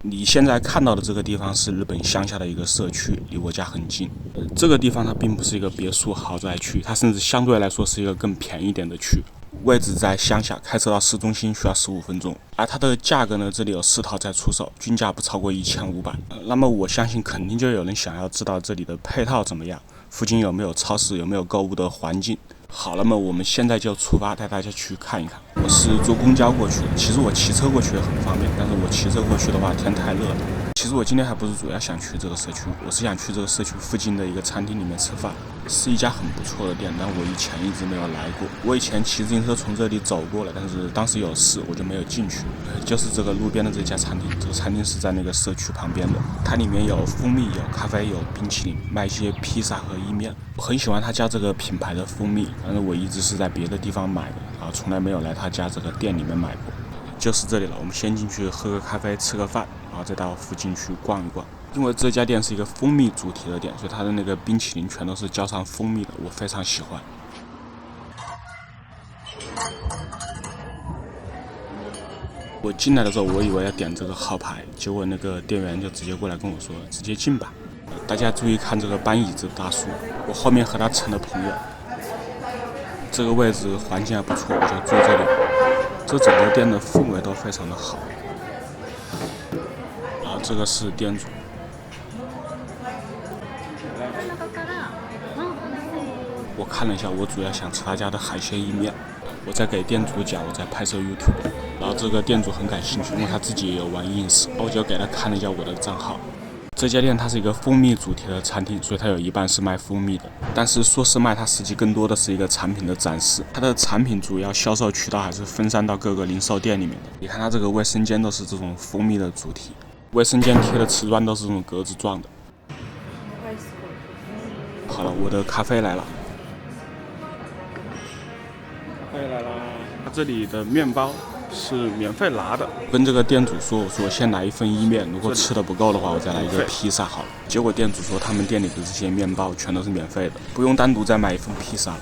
你现在看到的这个地方是日本乡下的一个社区，离我家很近。这个地方它并不是一个别墅豪宅区，它甚至相对来说是一个更便宜一点的区。位置在乡下，开车到市中心需要15分钟。而它的价格呢，这里有4套在出售，均价不超过1500。那么我相信肯定就有人想要知道这里的配套怎么样，附近有没有超市，有没有购物的环境。好，那么我们现在就出发，带大家去看一看。我是坐公交过去的，其实我骑车过去也很方便，但是我骑车过去的话，天太热了。其实我今天还不是主要想去这个社区，我是想去这个社区附近的一个餐厅里面吃饭，是一家很不错的店，但我以前一直没有来过。我以前骑自行车从这里走过了，但是当时有事，我就没有进去。就是这个路边的这家餐厅，这个餐厅是在那个社区旁边的，它里面有蜂蜜、有咖啡、有冰淇淋，卖一些披萨和意面。我很喜欢他家这个品牌的蜂蜜，但是我一直是在别的地方买的，然后从来没有来他家这个店里面买过。就是这里了，我们先进去喝个咖啡，吃个饭，然后再到附近去逛一逛。因为这家店是一个蜂蜜主题的店，所以它的那个冰淇淋全都是浇上蜂蜜的，我非常喜欢。我进来的时候，我以为要点这个号牌，结果那个店员就直接过来跟我说，直接进吧。大家注意看这个搬椅子的大叔，我后面和他成了朋友。这个位置环境还不错，我就坐这里。这整个店的氛围都非常的好。然后这个是店主。我看了一下，我主要想吃他家的海鲜意面。我在给店主讲，我在拍摄 YouTube。然后这个店主很感兴趣，因为他自己也有玩 ins， 我就给他看了一下我的账号。这家店它是一个蜂蜜主题的餐厅，所以它有一半是卖蜂蜜的。但是说是卖，它实际更多的是一个产品的展示。它的产品主要销售渠道还是分散到各个零售店里面的。你看它这个卫生间都是这种蜂蜜的主题，卫生间贴的瓷砖都是这种格子状的。好了，我的咖啡来了。咖啡来啦！它这里的面包是免费拿的，跟这个店主说，我说先来一份意面，如果吃的不够的话，我再来一个披萨好了。结果店主说他们店里的这些面包全都是免费的，不用单独再买一份披萨了，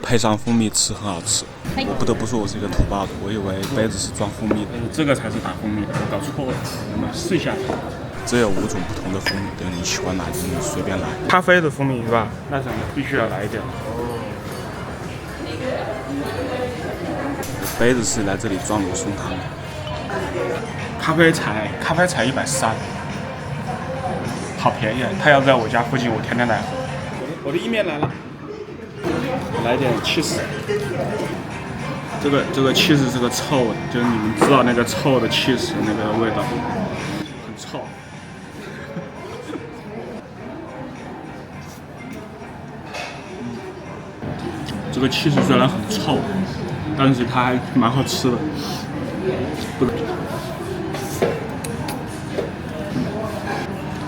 配上蜂蜜吃很好吃。我不得不说，我是一个土包子，我以为杯子是装蜂蜜的，这个才是打蜂蜜的，我搞错了。我们试一下。这有5种不同的蜂蜜，对你喜欢哪种你随便来。咖啡的蜂蜜是吧？那咱们必须要来一点。杯子是来这里装罗宋汤的，咖啡才130，好便宜啊！他要在我家附近，我天天来喝。我的意面来了，来点cheese。这个cheese是个臭的，就是你们知道那个臭的cheese那个味道，很臭。这个cheese虽然很臭，但是它还蛮好吃的。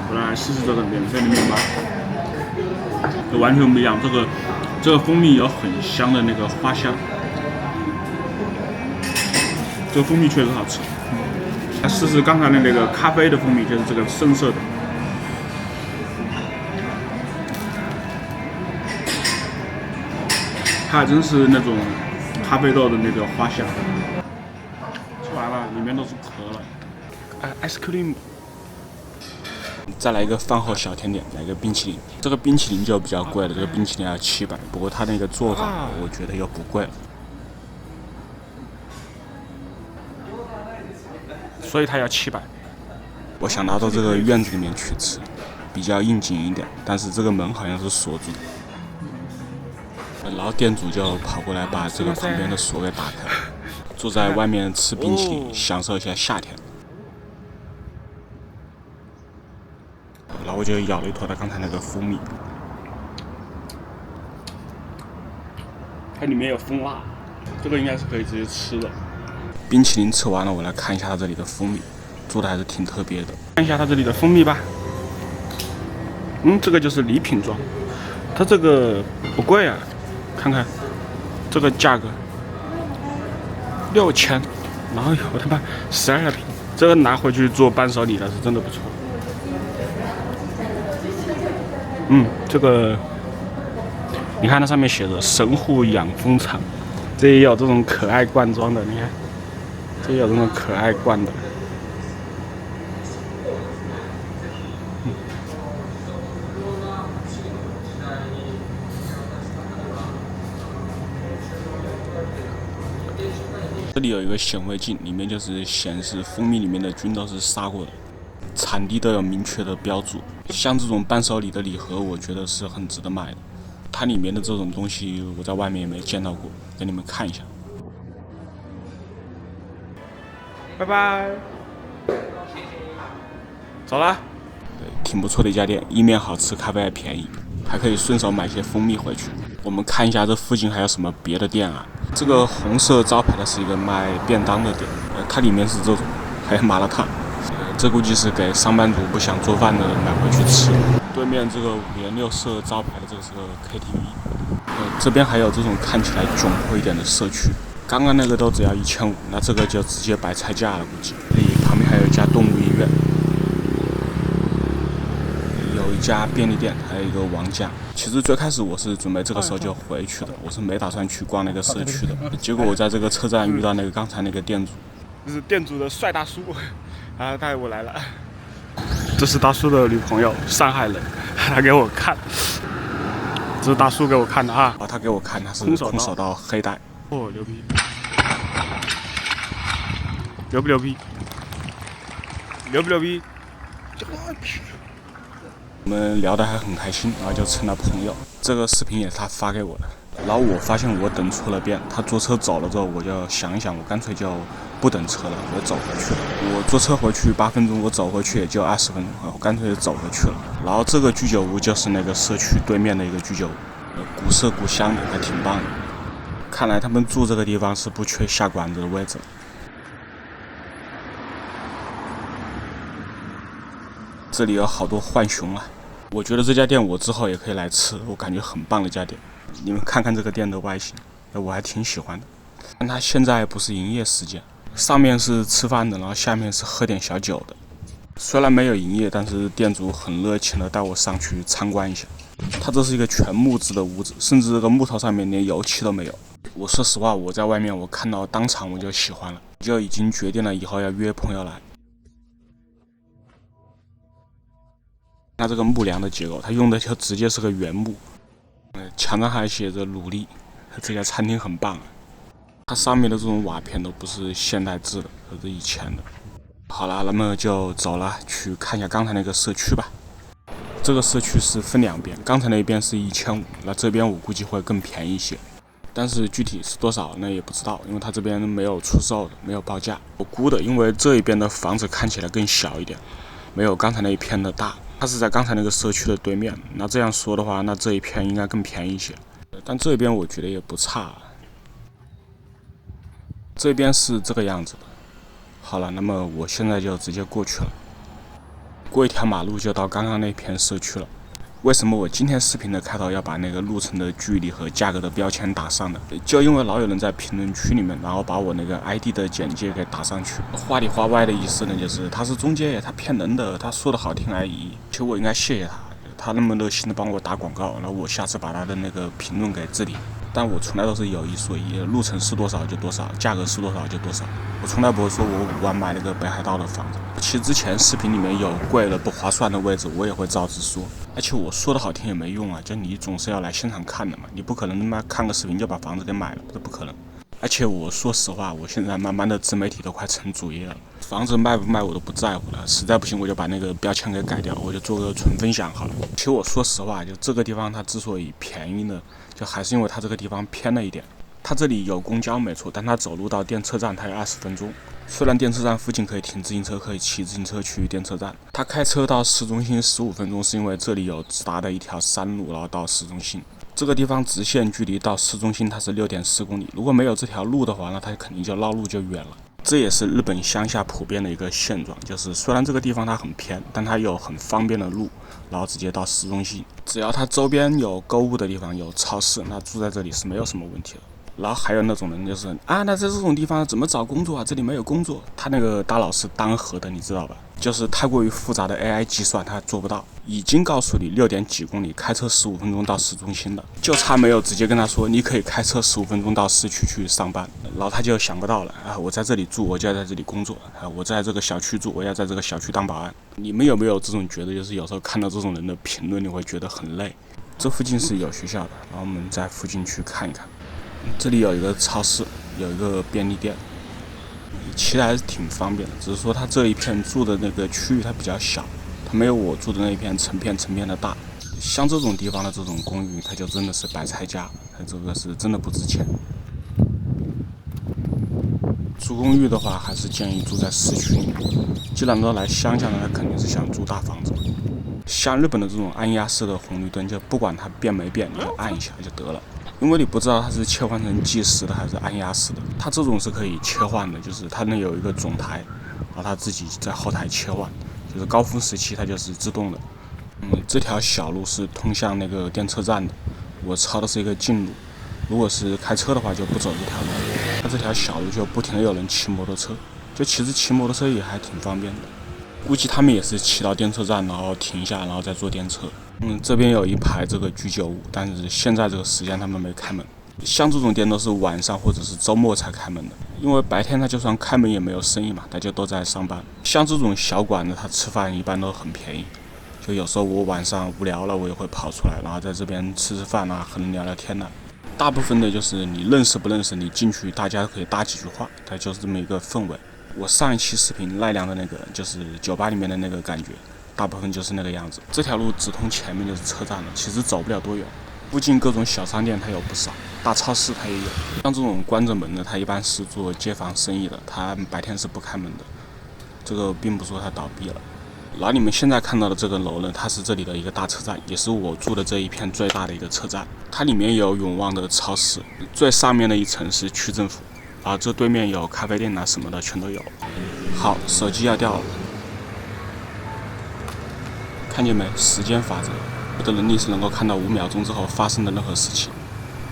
我来试试这个免费的面包，这完全不一样。这个蜂蜜有很香的那个花香，这个蜂蜜确实好吃。来试试刚才的那个咖啡的蜂蜜，就是这个深色的。它还真是那种咖啡豆的那个花香。吃完了，里面都是壳了。ice cream。再来一个饭后小甜点，来一个冰淇淋。这个冰淇淋就比较贵了，这个冰淇淋要700，不过它那个做法我觉得又不贵了，所以它要700。我想拿到这个院子里面去吃，比较应景一点，但是这个门好像是锁住的。然后店主就跑过来把这个旁边的锁给打开，坐在外面吃冰淇淋，享受一下夏天。然后我就咬了一坨他刚才那个蜂蜜，它里面有蜂蜡，这个应该是可以直接吃的。冰淇淋吃完了，我来看一下它这里的蜂蜜，做的还是挺特别的。看一下它这里的蜂蜜吧。这个就是礼品装，它这个不贵啊。看看这个价格6000，然后有他妈12瓶，这个拿回去做伴手礼了，是真的不错。这个你看它上面写着神户养蜂场，这也有这种可爱罐装的，你看，这也有这种可爱罐的。里有一个显微镜，里面就是显示蜂蜜里面的菌都是杀过的，产地都有明确的标注。像这种伴手礼的礼盒，我觉得是很值得买的。它里面的这种东西，我在外面也没见到过，给你们看一下。拜拜，走了。对，挺不错的一家店，意面好吃，咖啡还便宜，还可以顺手买些蜂蜜回去。我们看一下这附近还有什么别的店啊？这个红色招牌的是一个卖便当的店，它里面是这种，还有麻辣烫。这估计是给上班族不想做饭的人买回去吃。对面这个五颜六色招牌的这个是个 KTV。这边还有这种看起来窘迫一点的社区。刚刚那个都只要1500，那这个就直接白菜价了，估计。这里旁边还有一家动物医院，有一家便利店，还有一个王家。其实最开始我是准备这个时候就回去的，我是没打算去逛那个社区的。结果我在这个车站遇到那个刚才那个店主，这是店主的帅大叔，他带我来了。这是大叔的女朋友，上海人，他给我看。这是大叔给我看的啊，他给我看他是空手道黑带。哦，牛逼！牛不牛逼？牛不牛逼？我们聊得还很开心，然后就成了朋友。这个视频也是他发给我的。然后我发现我等错了遍，他坐车走了之后，我就想一想，我干脆就不等车了，我走回去了。我坐车回去8分钟，我走回去也就20分钟，我干脆就走回去了。然后这个居酒屋就是那个社区对面的一个居酒屋，古色古香的，还挺棒的。看来他们住这个地方是不缺下馆子的位置。这里有好多浣熊啊！我觉得这家店我之后也可以来吃，我感觉很棒的一家店。你们看看这个店的外形，我还挺喜欢的。但它现在不是营业时间，上面是吃饭的，然后下面是喝点小酒的。虽然没有营业，但是店主很热情的带我上去参观一下。它这是一个全木质的屋子，甚至这个木头上面连油漆都没有。我说实话，我在外面我看到当场我就喜欢了，就已经决定了以后要约朋友来。它这个木梁的结构，它用的就直接是个原木，墙上还写着努力。这家餐厅很棒，它上面的这种瓦片都不是现代制的，都是以前的。好了，那么就走了，去看一下刚才那个社区吧。这个社区是分2边，刚才那边是1500，那这边我估计会更便宜一些，但是具体是多少那也不知道，因为它这边没有出售的，没有报价。我估的，因为这一边的房子看起来更小一点，没有刚才那一片的大。它是在刚才那个社区的对面，那这样说的话，那这一片应该更便宜一些。但这边我觉得也不差，这边是这个样子的。好了，那么我现在就直接过去了，过一条马路就到刚刚那片社区了。为什么我今天视频的开头要把那个路程的距离和价格的标签打上呢？就因为老有人在评论区里面，然后把我那个 ID 的简介给打上去，话里话外的意思呢，就是他是中介，他骗人的，他说的好听而已。其实我应该谢谢他，他那么热心的帮我打广告，然后我下次把他的那个评论给置顶。但我从来都是有意说一，路程是多少就多少，价格是多少就多少。我从来不会说我5万买那个北海道的房子。其实之前视频里面有贵了不划算的位置，我也会照直说。而且我说的好听也没用啊，就你总是要来现场看的嘛，你不可能他妈看个视频就把房子给买了，这不可能。而且我说实话，我现在慢慢的自媒体都快成主业了，房子卖不卖我都不在乎了，实在不行我就把那个标签给改掉，我就做个纯分享好了。其实我说实话，就这个地方它之所以便宜呢，就还是因为它这个地方偏了一点。它这里有公交没错，但它走路到电车站它要20分钟。虽然电车站附近可以停自行车，可以骑自行车去电车站，它开车到市中心15分钟，是因为这里有直达的一条山路，然后到市中心。这个地方直线距离到市中心它是6.4公里，如果没有这条路的话，那它肯定就绕路就远了。这也是日本乡下普遍的一个现状，就是虽然这个地方它很偏，但它有很方便的路，然后直接到市中心。只要它周边有购物的地方，有超市，那住在这里是没有什么问题的。然后还有那种人就是啊，那在这种地方怎么找工作啊？这里没有工作。他那个大佬是单核的，你知道吧？就是太过于复杂的 AI 计算，他做不到。已经告诉你6点几公里，开车15分钟到市中心了，就差没有直接跟他说你可以开车15分钟到市区去上班。然后他就想不到了啊，我在这里住，我就要在这里工作啊，我在这个小区住，我要在这个小区当保安。你们有没有这种觉得，就是有时候看到这种人的评论，你会觉得很累？这附近是有学校的，然后我们在附近去看一看。这里有一个超市，有一个便利店，骑来还是挺方便的，只是说它这一片住的那个区域它比较小，它没有我住的那一片成片的大。像这种地方的这种公寓，它就真的是白菜价，它这个是真的不值钱。住公寓的话，还是建议住在市区里面。既然都来乡下了，那肯定是想住大房子。像日本的这种按压式的红绿灯，就不管它变没变，你就按一下就得了。因为你不知道它是切换成计时的还是按压式的，它这种是可以切换的，就是它那有一个总台，然后它自己在后台切换，就是高峰时期它就是自动的。这条小路是通向那个电车站的，我抄的是一个近路。如果是开车的话，就不走这条路。它这条小路就不停的有人骑摩托车，就其实骑摩托车也还挺方便的。估计他们也是骑到电车站，然后停下，然后再坐电车。这边有一排这个居酒屋，但是现在这个时间他们没开门。像这种店都是晚上或者是周末才开门的，因为白天他就算开门也没有生意嘛，大家都在上班。像这种小馆子，他吃饭一般都很便宜。就有时候我晚上无聊了，我也会跑出来，然后在这边吃饭啊，和人聊聊天啊。大部分的就是你认识不认识，你进去大家可以搭几句话，它就是这么一个氛围。我上一期视频奈良的那个就是酒吧里面的那个感觉，大部分就是那个样子。这条路直通前面就是车站了，其实走不了多远。附近各种小商店它有不少，大超市它也有。像这种关着门的，它一般是做街坊生意的，它白天是不开门的。这个并不说它倒闭了。然后你们现在看到的这个楼呢，它是这里的一个大车站，也是我住的这一片最大的一个车站。它里面有永旺的超市，最上面的一层是区政府，然后这对面有咖啡店啊什么的全都有。好，手机要掉了，看见没？时间法则，我的能力是能够看到5秒钟之后发生的任何事情。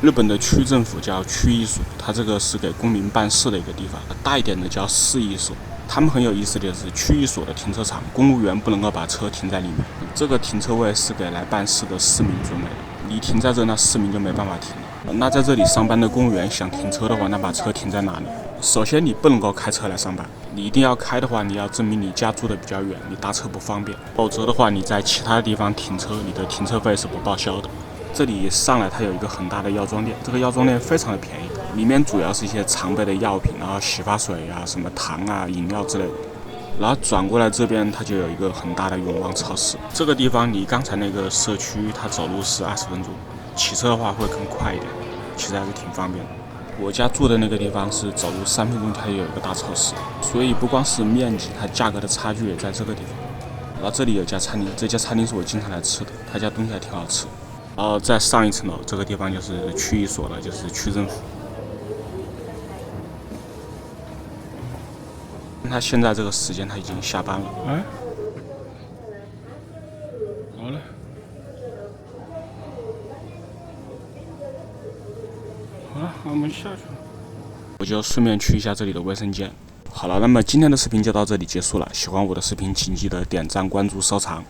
日本的区政府叫区役所，它这个是给公民办事的一个地方，大一点的叫市役所。他们很有意思的是，区役所的停车场，公务员不能够把车停在里面，这个停车位是给来办事的市民准备的。你停在这，那市民就没办法停了。那在这里上班的公务员想停车的话，那把车停在哪里？首先，你不能够开车来上班，你一定要开的话，你要证明你家住的比较远，你搭车不方便，否则的话，你在其他地方停车，你的停车费是不报销的。这里上来它有一个很大的药妆店，这个药妆店非常的便宜，里面主要是一些常备的药品，然后洗发水啊、什么糖啊、饮料之类的。然后转过来这边，它就有一个很大的永旺超市。这个地方离刚才那个社区，它走路是20分钟，骑车的话会更快一点，其实还是挺方便的。我家住的那个地方是走路3分钟，它就有一个大超市，所以不光是面积，它价格的差距也在这个地方。然后这里有家餐厅，这家餐厅是我经常来吃的，他家东西还挺好吃。然后再上一层楼，这个地方就是区役所了，就是区政府。他现在这个时间他已经下班了。好了，好了，我们下去。我就顺便去一下这里的卫生间。好了，那么今天的视频就到这里结束了。喜欢我的视频，请记得点赞、关注、收藏。